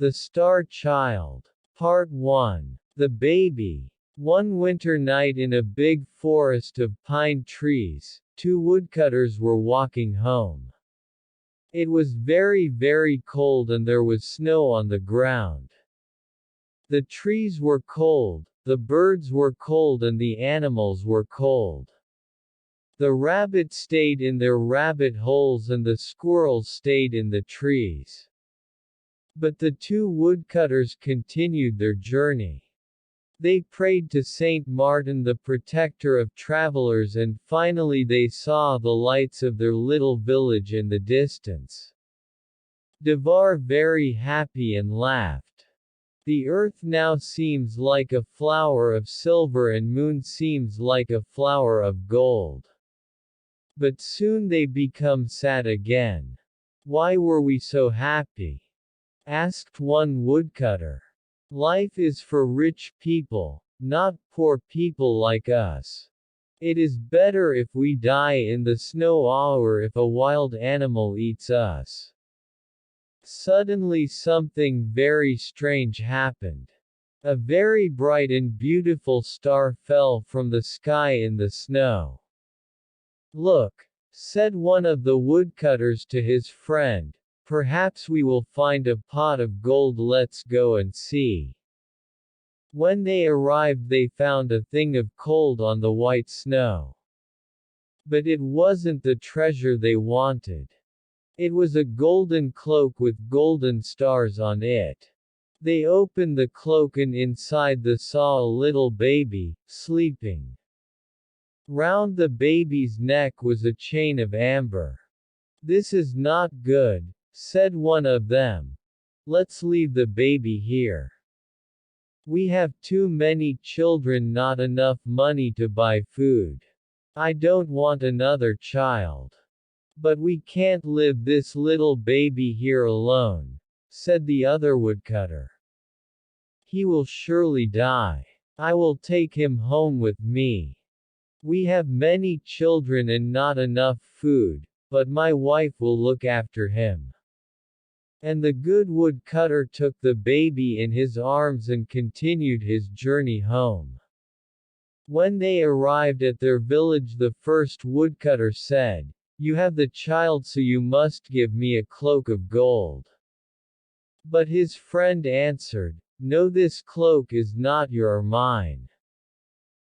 The Star Child. Part 1. The Baby. One winter night in a big forest of pine trees, two woodcutters were walking home. It was very, very cold and there was snow on the ground. The trees were cold, the birds were cold and the animals were cold. The rabbits stayed in their rabbit holes and the squirrels stayed in the trees. But the two woodcutters continued their journey. They prayed to Saint Martin, the protector of travelers, and finally they saw the lights of their little village in the distance. They were very happy and laughed. The earth now seems like a flower of silver and moon seems like a flower of gold. But soon they become sad again. Why were we so happy? Asked one woodcutter. Life is for rich people, not poor people like us. It is better if we die in the snow or if a wild animal eats us. Suddenly something very strange happened. A very bright and beautiful star fell from the sky in the snow. Look, said one of the woodcutters to his friend. Perhaps we will find a pot of gold, let's go and see. When they arrived they found a thing of gold on the white snow. But it wasn't the treasure they wanted. It was a golden cloak with golden stars on it. They opened the cloak and inside they saw a little baby, sleeping. Round the baby's neck was a chain of amber. This is not good, said one of them. Let's leave the baby here. We have too many children, not enough money to buy food. I don't want another child. But we can't leave this little baby here alone, said the other woodcutter. He will surely die. I will take him home with me. We have many children and not enough food, but my wife will look after him. And the good woodcutter took the baby in his arms and continued his journey home. When they arrived at their village, the first woodcutter said, "You have the child, so you must give me a cloak of gold." But his friend answered, "No, this cloak is not your or mine.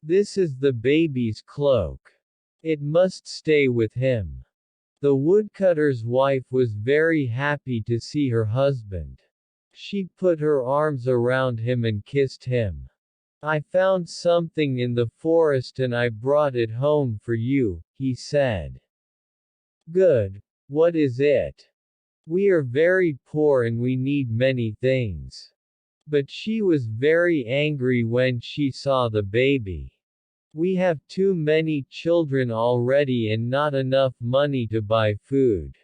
This is the baby's cloak. It must stay with him." The woodcutter's wife was very happy to see her husband. She put her arms around him and kissed him. "I found something in the forest and I brought it home for you," he said. "Good. What is it?" "We are very poor and we need many things." But she was very angry when she saw the baby. "We have too many children already and not enough money to buy food.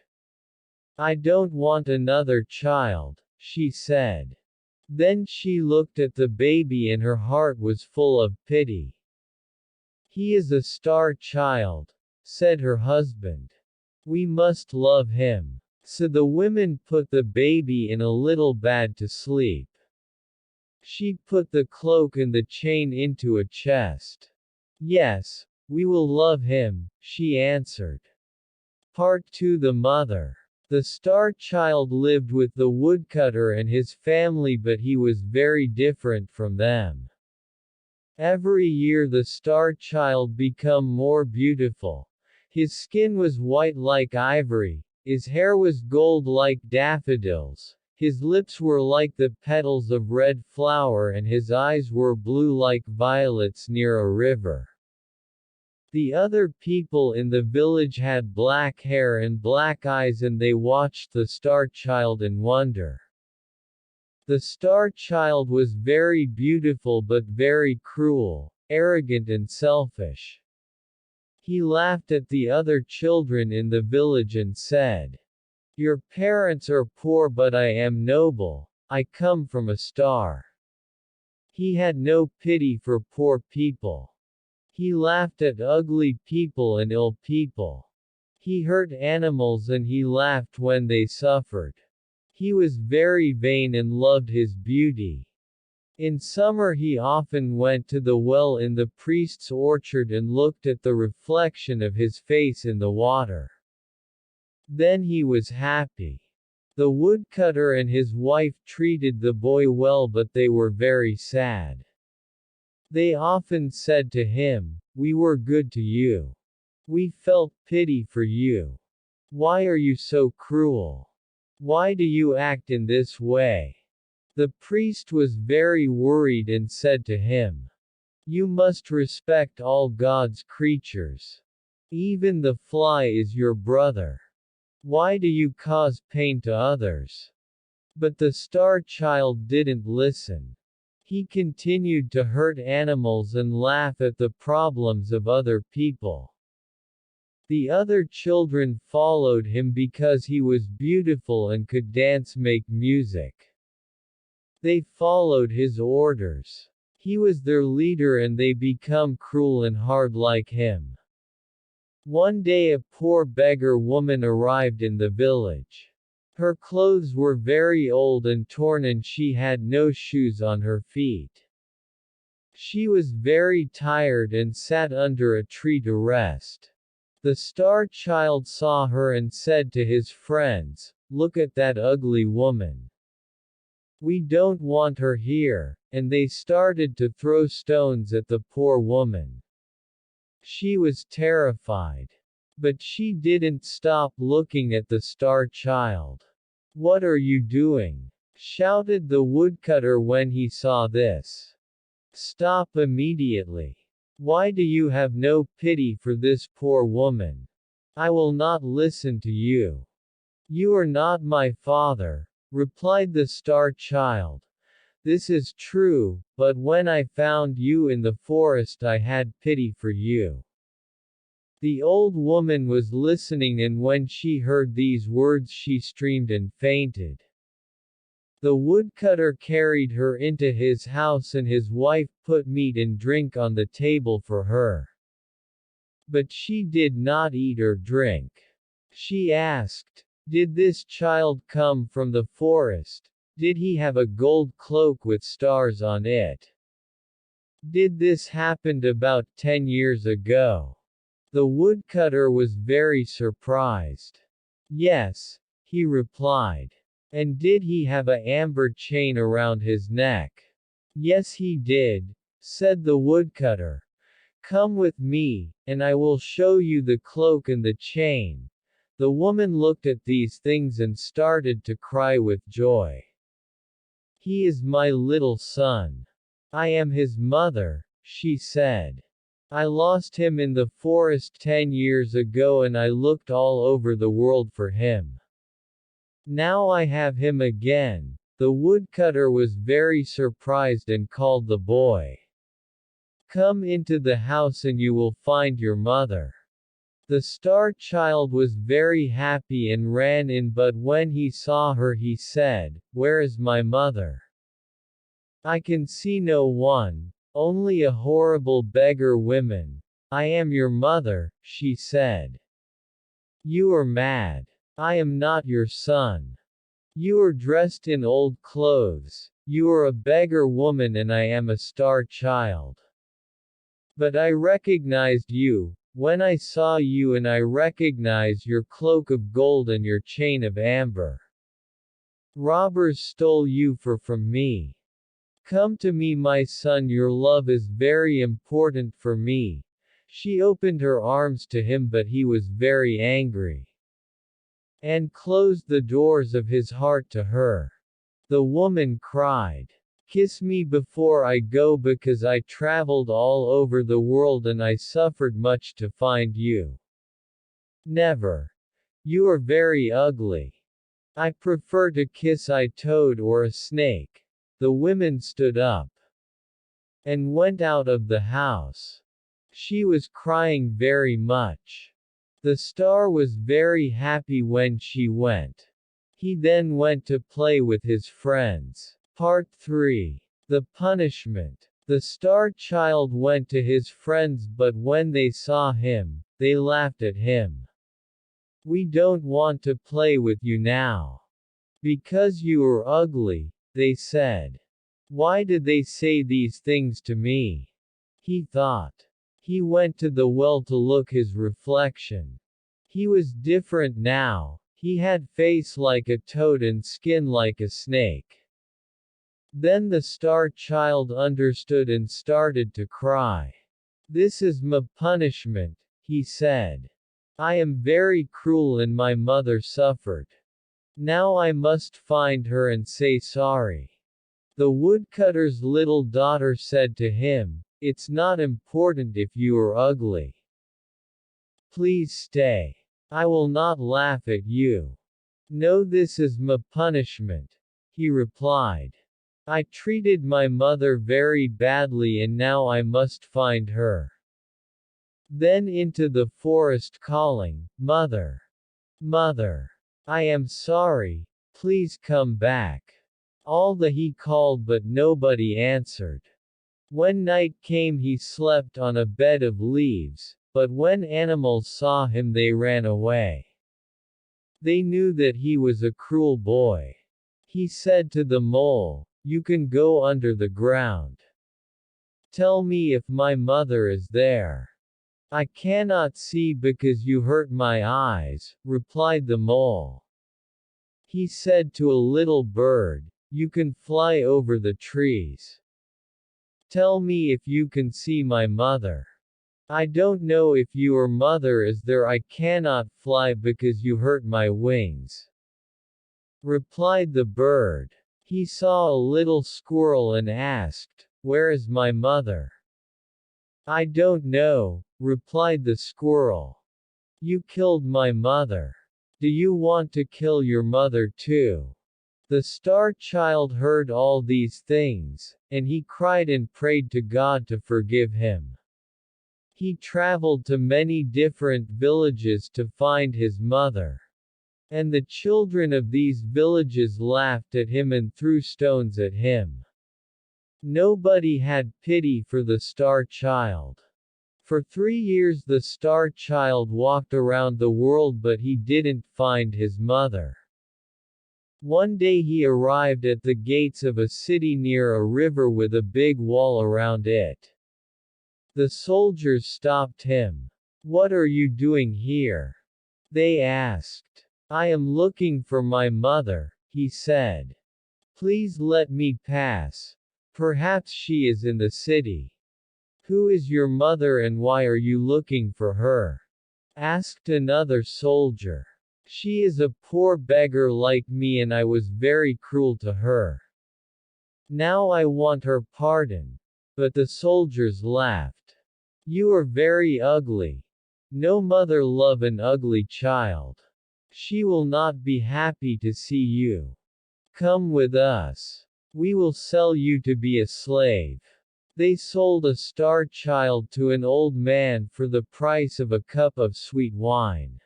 I don't want another child," she said. Then she looked at the baby and her heart was full of pity. "He is a star child," said her husband. "We must love him." So the women put the baby in a little bed to sleep. She put the cloak and the chain into a chest. "Yes, we will love him," she answered. Part 2. The Mother. The star child lived with the woodcutter and his family, but he was very different from them. Every year the star child became more beautiful. His skin was white like ivory, his hair was gold like daffodils, his lips were like the petals of red flower and his eyes were blue like violets near a river. The other people in the village had black hair and black eyes and they watched the star child in wonder. The star child was very beautiful but very cruel, arrogant and selfish. He laughed at the other children in the village and said, "Your parents are poor but I am noble, I come from a star." He had no pity for poor people. He laughed at ugly people and ill people. He hurt animals and he laughed when they suffered. He was very vain and loved his beauty. In summer he often went to the well in the priest's orchard and looked at the reflection of his face in the water. Then he was happy. The woodcutter and his wife treated the boy well, but they were very sad. They often said to him, "We were good to you. We felt pity for you. Why are you so cruel? Why do you act in this way?" The priest was very worried and said to him, "You must respect all God's creatures. Even the fly is your brother. Why do you cause pain to others?" But the star child didn't listen. He continued to hurt animals and laugh at the problems of other people. The other children followed him because he was beautiful and could make music. They followed his orders. He was their leader and they become cruel and hard like him. One day a poor beggar woman arrived in the village. Her clothes were very old and torn and she had no shoes on her feet. She was very tired and sat under a tree to rest. The star child saw her and said to his friends, "Look at that ugly woman. We don't want her here," and they started to throw stones at the poor woman. She was terrified. But she didn't stop looking at the star child. "What are you doing?" shouted the woodcutter when he saw this. "Stop immediately. Why do you have no pity for this poor woman? I will not listen to you." "You are not my father," replied the star child. "This is true, but when I found you in the forest I had pity for you." The old woman was listening and when she heard these words she screamed and fainted. The woodcutter carried her into his house and his wife put meat and drink on the table for her. But she did not eat or drink. She asked, "Did this child come from the forest? Did he have a gold cloak with stars on it? Did this happen about 10 years ago?" The woodcutter was very surprised. "Yes," he replied. "And did he have an amber chain around his neck?" "Yes, he did," said the woodcutter. "Come with me, and I will show you the cloak and the chain." The woman looked at these things and started to cry with joy. "He is my little son. I am his mother," she said. "I lost him in the forest 10 years ago and I looked all over the world for him. Now I have him again." The woodcutter was very surprised and called the boy. "Come into the house and you will find your mother." The star child was very happy and ran in, but when he saw her he said, "Where is my mother? I can see no one, only a horrible beggar woman." "I am your mother," she said. "You are mad. I am not your son. You are dressed in old clothes, you are a beggar woman and I am a star child. But I recognized you, when I saw you and I recognize your cloak of gold and your chain of amber. Robbers stole you from me. Come to me my son, your love is very important for me." She opened her arms to him but he was very angry and closed the doors of his heart to her. The woman cried, "Kiss me before I go because I traveled all over the world and I suffered much to find you." "Never. You are very ugly. I prefer to kiss a toad or a snake." The woman stood up and went out of the house. She was crying very much. The star was very happy when she went. He then went to play with his friends. Part 3. The punishment. The star child went to his friends but when they saw him, they laughed at him. "We don't want to play with you now. Because you are ugly, they said. Why did they say these things to me? He thought. He went to the well to look his reflection. He was different now. He had face like a toad and skin like a snake. Then the star child understood and started to cry. This is my punishment, he said. I am very cruel and my mother suffered. Now I must find her and say sorry. The woodcutter's little daughter said to him, It's not important if you are ugly. Please stay. I will not laugh at you. No, this is my punishment, he replied. I treated my mother very badly and now I must find her. Then into the forest calling, Mother! Mother! I am sorry, please come back. All the he called but nobody answered. When night came he slept on a bed of leaves, but when animals saw him they ran away. They knew that he was a cruel boy. He said to the mole, You can go under the ground. Tell me if my mother is there. I cannot see because you hurt my eyes, replied the mole. He said to a little bird, You can fly over the trees. Tell me if you can see my mother. I don't know if your mother is there. I cannot fly because you hurt my wings, replied the bird. He saw a little squirrel and asked, Where is my mother? I don't know, replied the squirrel. You killed my mother. Do you want to kill your mother too? The star child heard all these things, and he cried and prayed to God to forgive him. He traveled to many different villages to find his mother. And the children of these villages laughed at him and threw stones at him. Nobody had pity for the star child. For 3 years the star child walked around the world but he didn't find his mother. One day he arrived at the gates of a city near a river with a big wall around it. The soldiers stopped him. What are you doing here? They asked. I am looking for my mother, he said. Please let me pass. Perhaps she is in the city. Who is your mother and why are you looking for her? Asked another soldier. She is a poor beggar like me and I was very cruel to her. Now I want her pardon. But the soldiers laughed. You are very ugly. No mother love an ugly child. She will not be happy to see you. Come with us. We will sell you to be a slave. They sold a star child to an old man for the price of a cup of sweet wine.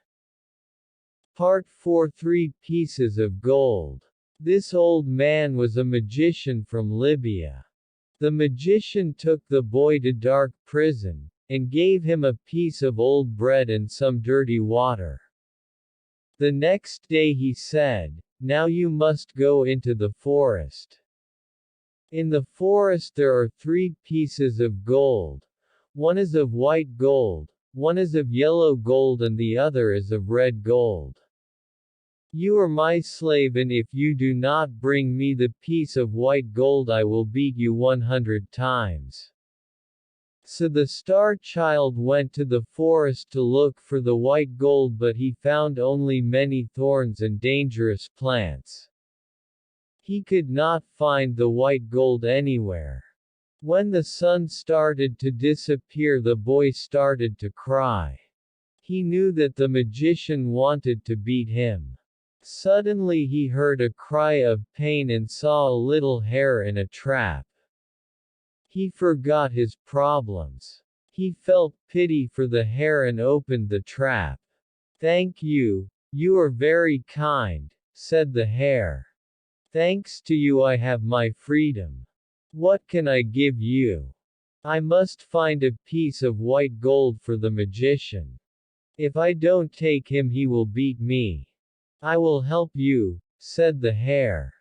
Part 4 3 Pieces of Gold. This old man was a magician from Libya. The magician took the boy to dark prison, and gave him a piece of old bread and some dirty water. The next day he said, Now you must go into the forest. In the forest there are 3 pieces of gold. One is of white gold, one is of yellow gold and the other is of red gold. You are my slave and if you do not bring me the piece of white gold I will beat you 100 times. So the star child went to the forest to look for the white gold but he found only many thorns and dangerous plants. He could not find the white gold anywhere. When the sun started to disappear the boy started to cry. He knew that the magician wanted to beat him. Suddenly he heard a cry of pain and saw a little hare in a trap. He forgot his problems. He felt pity for the hare and opened the trap. Thank you, you are very kind, said the hare. Thanks to you I have my freedom. What can I give you? I must find a piece of white gold for the magician. If I don't take him he will beat me. I will help you, said the hare.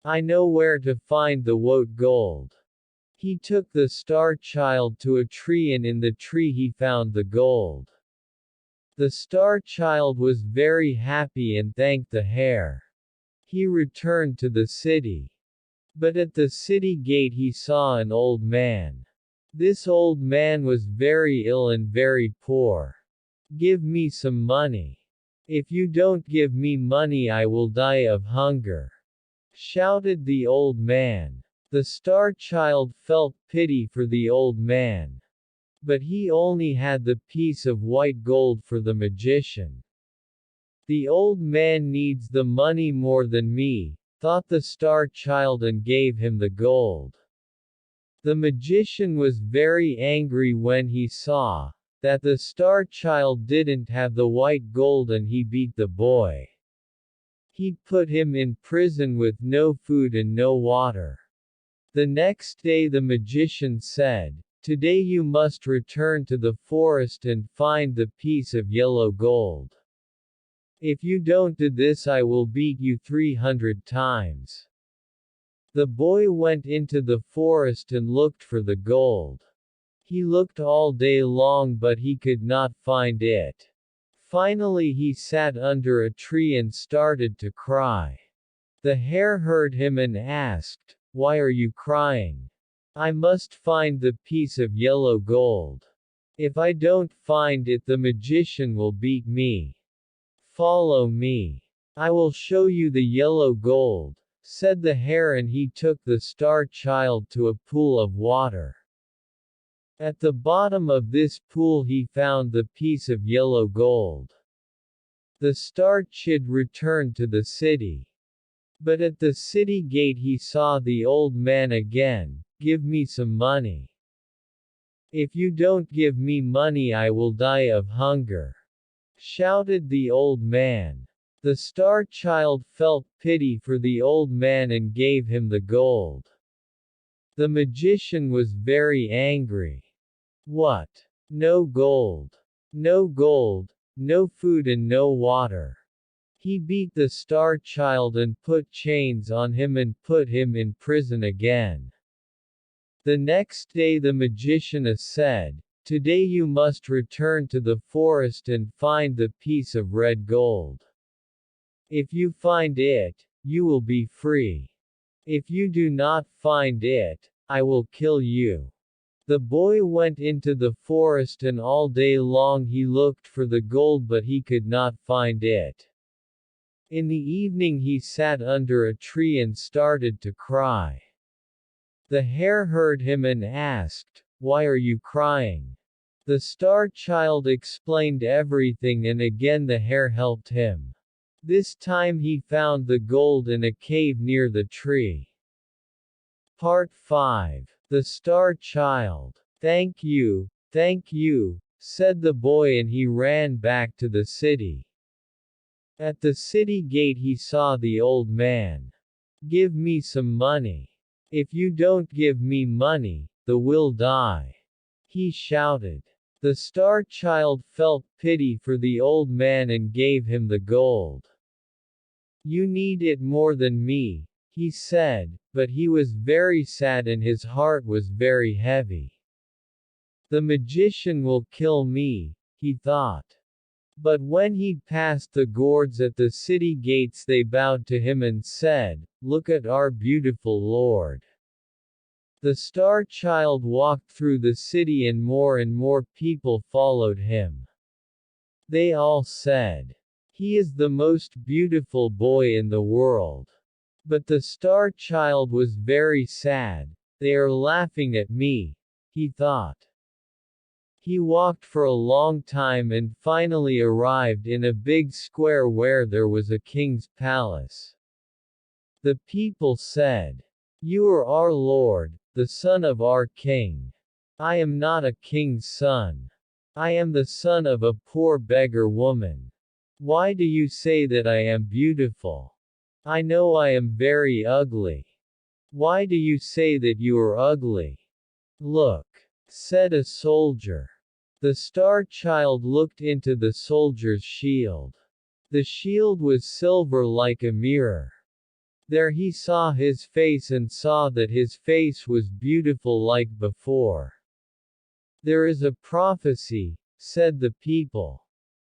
I know where to find the woad gold. He took the star child to a tree, and in the tree he found the gold. The star child was very happy and thanked the hare. He returned to the city. But at the city gate he saw an old man. This old man was very ill and very poor. Give me some money. If you don't give me money I will die of hunger, shouted the old man. The star child felt pity for the old man. But he only had the piece of white gold for the magician. The old man needs the money more than me, thought the star child, and gave him the gold. The magician was very angry when he saw that the star child didn't have the white gold, and he beat the boy. He put him in prison with no food and no water. The next day the magician said, "Today you must return to the forest and find the piece of yellow gold. If you don't do this I will beat you 300 times. The boy went into the forest and looked for the gold. He looked all day long but he could not find it. Finally he sat under a tree and started to cry. The hare heard him and asked, "Why are you crying?" "I must find the piece of yellow gold. If I don't find it the magician will beat me. Follow me. I will show you the yellow gold," said the hare, and he took the star child to a pool of water. At the bottom of this pool he found the piece of yellow gold. The star child returned to the city. But at the city gate he saw the old man again. "Give me some money. If you don't give me money I will die of hunger," shouted the old man. The star child felt pity for the old man and gave him the gold. The magician was very angry. What? No gold. No gold, no food and no water. He beat the star child and put chains on him and put him in prison again. The next day the magician said, "Today you must return to the forest and find the piece of red gold. If you find it, you will be free. If you do not find it, I will kill you." The boy went into the forest and all day long he looked for the gold but he could not find it. In the evening he sat under a tree and started to cry. The hare heard him and asked, "Why are you crying?" The star child explained everything and again the hare helped him. This time he found the gold in a cave near the tree. Part 5. The Star Child. Thank you, said the boy, and he ran back to the city. At the city gate he saw the old man. "Give me some money. If you don't give me money, the will die," he shouted. The star child felt pity for the old man and gave him the gold. "You need it more than me," he said, but he was very sad and his heart was very heavy. "The magician will kill me," he thought. But when he passed the guards at the city gates they bowed to him and said, "Look at our beautiful Lord." The star child walked through the city and more people followed him. They all said, "He is the most beautiful boy in the world." But the star child was very sad. "They are laughing at me," he thought. He walked for a long time and finally arrived in a big square where there was a king's palace. The people said, "You are our lord, the son of our king." "I am not a king's son. I am the son of a poor beggar woman. Why do you say that I am beautiful? I know I am very ugly." "Why do you say that you are ugly?" "Look," said a soldier. The star child looked into the soldier's shield. The shield was silver like a mirror. There he saw his face and saw that his face was beautiful like before. There is a prophecy, said the people,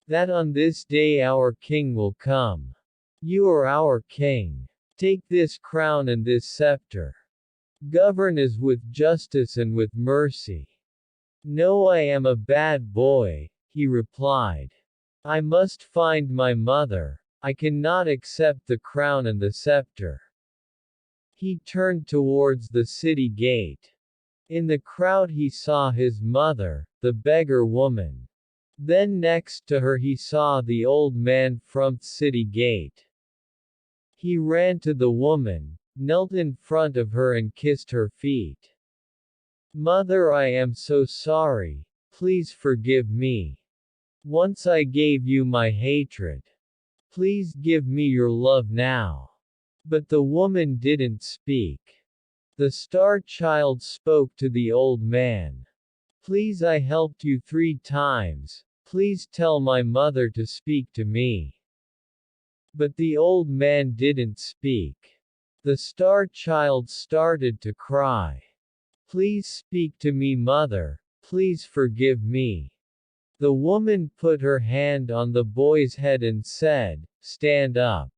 that on this day our king will come. You are our king. Take this crown and this scepter. Govern us with justice and with mercy. No, I am a bad boy, he replied. I must find my mother. I cannot accept the crown and the scepter. He turned towards the city gate. In the crowd he saw his mother, the beggar woman. Then next to her he saw the old man from city gate. He ran to the woman, knelt in front of her and kissed her feet. Mother, I am so sorry, please forgive me. Once I gave you my hatred. Please give me your love now. But the woman didn't speak. The star child spoke to the old man. Please, I helped you 3 times, please tell my mother to speak to me. But the old man didn't speak. The star child started to cry. Please speak to me, mother, please forgive me. The woman put her hand on the boy's head and said, stand up.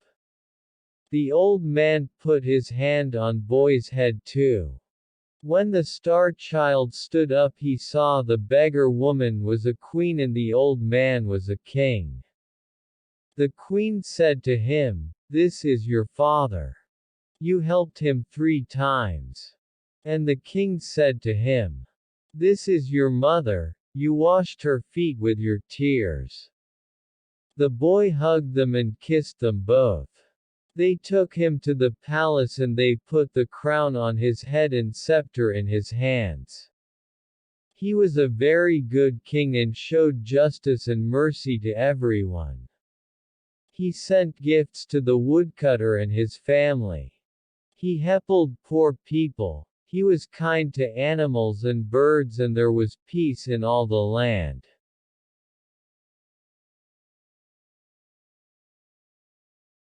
The old man put his hand on boy's head too. When the star child stood up he saw the beggar woman was a queen and the old man was a king. The queen said to him, this is your father. You helped him 3 times. And the king said to him, this is your mother, you washed her feet with your tears. The boy hugged them and kissed them both. They took him to the palace and they put the crown on his head and scepter in his hands. He was a very good king and showed justice and mercy to everyone. He sent gifts to the woodcutter and his family. He helped poor people. He was kind to animals and birds and there was peace in all the land.